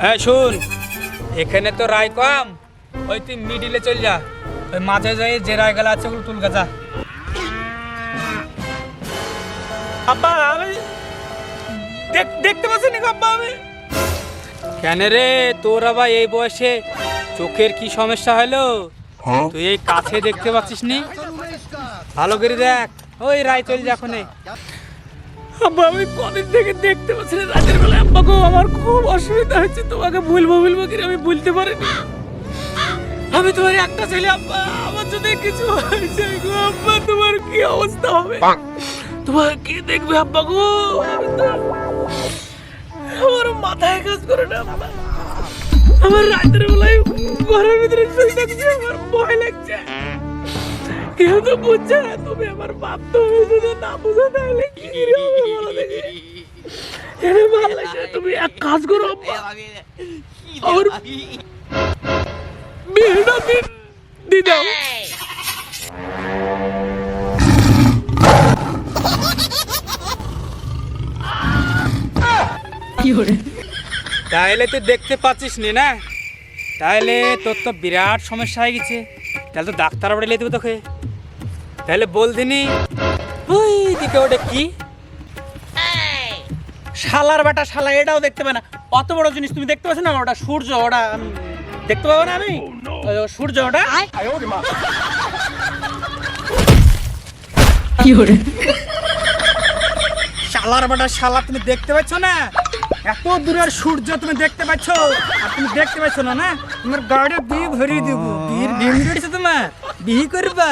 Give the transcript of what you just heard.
হ্যাঁ শুন, এখানে তো রায় কম, ওই তুই মিডিলে চল যা, ওই মাঝে যাই যে রায়গুলো আছে ওগুলো তুলকা যা। আব্বা আমি দেখতে পাচ্ছি না আব্বা আমি। কেন রে, তোর আবার এই বয়সে চোখের কি সমস্যা হলো? তুই এই কাছে দেখতে পাচ্ছিস নি? ভালো করে দেখ, ওই রায় চল যা এখনে। আব্বা আমি কদিন থেকে দেখতে পাচ্ছি না রাতের বেলা। আব্বা গো আমার খুব অসুবিধা হচ্ছে, তোমাকে বলবো কি আমি বলতে পারিনি। আমি তোমার একটা ছেলে আব্বা, আমার যদি কিছু হয়েছে গো আব্বা তোমার কি অবস্থা হবে? তোমার কি দেখবে আব্বা গো? আমার মাথায় কাজ করে না আব্বা। আমার রাতের বেলায় ঘরের ভিতরে শুয়ে থাকছি, আমার ভয় লাগছে। কেউ তো বুঝছে না, তুমি আমার বাপ, তুমি যদি না বুঝো তাহলে কি হবে বলো দেখি। এটা ভালো লাগছে, তুমি এক কাজ করো আব্বা, আমার বিয়েটা দিয়ে দাও। তাহলে তুই দেখতে পাচ্ছিস নি না? তাহলে তোর তো বিরাট সমস্যা হয়ে গেছে। তাহলে তো ডাক্তার বাড়ি লেগে দেবো তোকে। তাহলে বলদিনি ওই দিকে ওটা কি? শালার বেটা শালা, এটাও দেখতে পায় না। অত বড় জিনিস তুমি দেখতে পাচ্ছ না? ওটা সূর্য, ওটা আমি দেখতে পাবো না আমি? সূর্য ওটা। শালার বেটা শালা, তুমি দেখতে পাচ্ছ না? এত দূরের সূর্য তুমি দেখতে পাচ্ছ, আর তুমি দেখতে পাচ্ছ না? না তোমার গাড়ি বিয়ে ভরিয়ে দেবো। বিয়ের বিয়ে তোমার বিয়ে করবা।